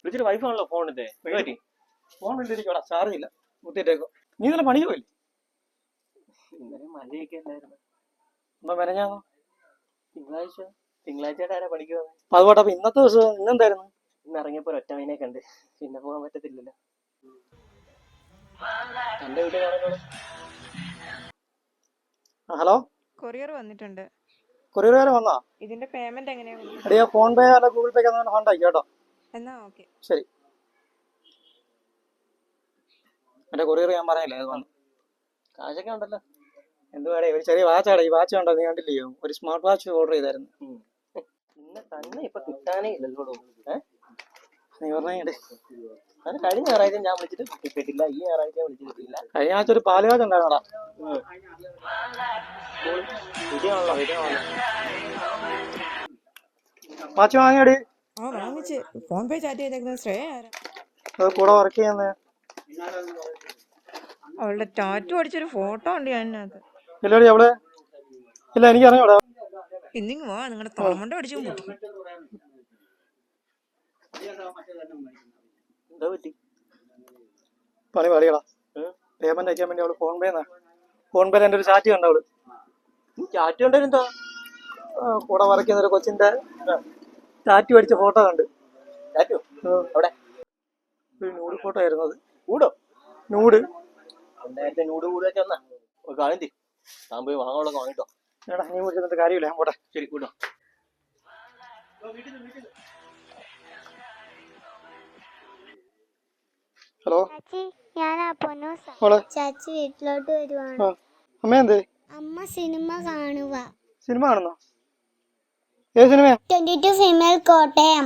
വിളിച്ചിട്ട് വൈഫാണല്ലോ ഫോണിന്റെ phone ഇട്ടിരിക്കോടാ, charge ഇല്ല, കുത്തിയിട്ടേക്കോ. നീ ഇന്നലെ പണിക്ക് പോയില്ലേ? ഇന്നലെ മഴയൊക്കെ ഉണ്ടായിരുന്നു. അപ്പൊ മെനഞ്ഞാന്നോ? തിങ്കളാഴ്ചയായിട്ട് ആരാ പണിക്ക് പോകുന്നത്? അപ്പൊ അതുപോട്ടെ, അപ്പൊ ഇന്നത്തെ ദിവസം ഇന്നെന്തായിരുന്നു? ഇന്ന് ഇറങ്ങിയപ്പോ ഒറ്റ മീനെ കണ്ട്, പിന്നെ പോകാൻ പറ്റത്തില്ലല്ലോ. എന്റെ വീട്ടിൽ ഹലോ, കൊറിയർ വന്നിട്ടുണ്ട്. കൊറിയറുകാരെ വന്നാ? ഇതിന്റെ പേയ്മെന്റ് എങ്ങനെയാ? എടിയാ, ഫോൺ പേ അല്ല ഗൂഗിൾ പേ കോണ്ടാക്ട് കേട്ടോ. എന്നാ ഓക്കെ, ശരി. എന്റെ കൊറിയർ ഞാൻ പറഞ്ഞില്ലേ, അത് വന്നു. കാശൊക്കെ ഉണ്ടല്ലോ. എന്തുവാടേ, ഒരു ചെറിയ വാച്ചാടാ. ഈ വാച്ച് കണ്ടോ? നീ കണ്ടില്ലയോ? ഒരു സ്മാർട്ട് വാച്ച് ഓർഡർ ചെയ്തായിരുന്നു. പിന്നെ തന്നെ ഇപ്പൊ കിട്ടാനേ ഇല്ലല്ലോ. നീ പറഞ്ഞേ. അത് കഴിഞ്ഞ ഞായറാഴ്ച ഞാൻ വിളിച്ചിട്ട് കിട്ടിയിട്ടില്ല, ഈ ഞായറാഴ്ച വിളിച്ചിട്ട് കിട്ടിയില്ല. കഴിഞ്ഞ ആഴ്ച ഒരു പാലുകാച്ച് ഉണ്ടായിരുന്നടാ. വാച്ച് വാങ്ങിയടി. വാങ്ങിച്ച്. ഫോൺ പേ ചാറ്റ് ചെയ്തേക്കുന്ന ശ്രേയ ആരാ? അത് കൂടെ വർക്ക് ചെയ്യുന്നേ. അവളുടെ ടാറ്റു അടിച്ചൊരു ഫോട്ടോ ഉണ്ട് അതിനകത്ത്. ഇല്ലടി അവള്. ഇല്ല, എനിക്ക് അറിഞ്ഞൂടാ. ഇന്നിങ് വാ, നിങ്ങളുടെ തളമണ്ട അടിച്ചു പൊട്ടി. എന്താ പറ്റി? പണി പാളിയടാ. പേയ്മെന്റ് അയക്കാൻ വേണ്ടി അവള് ഫോൺ പേയിൽ എന്റെ ഒരു ചാറ്റ് കണ്ട. അവള് ചാറ്റ് കൊണ്ടെന്താ? കൂടെ വർക്ക് ചെയ്യുന്ന ഒരു കൊച്ചിന്റെ ടാറ്റു അടിച്ച ഫോട്ടോ കണ്ട്. അവിടെ ഒരു നൂഡ് ഫോട്ടോ ആയിരുന്നു അത്. കൂടോ? നൂഡ്. നേരത്തെ നൂഡ് കൂടെ വന്നാ കാണില്ലേ? താൻ പോയി വാങ്ങാനുള്ള വാങ്ങിട്ടോ. എടാ, നീ വിളിച്ചിട്ട് കാര്യമില്ല, ഞാൻ പോട്ടെ. ശരി, കൂട്ടോ. ഹലോ ചാച്ചി വീട്ടിലോട്ട് വരുവാണ്. അമ്മ എന്തേ? അമ്മ സിനിമ കാണുക. സിനിമ കാണുന്നോ? ഏത് സിനിമ? 22 ഫീമെയിൽ കോട്ടയം.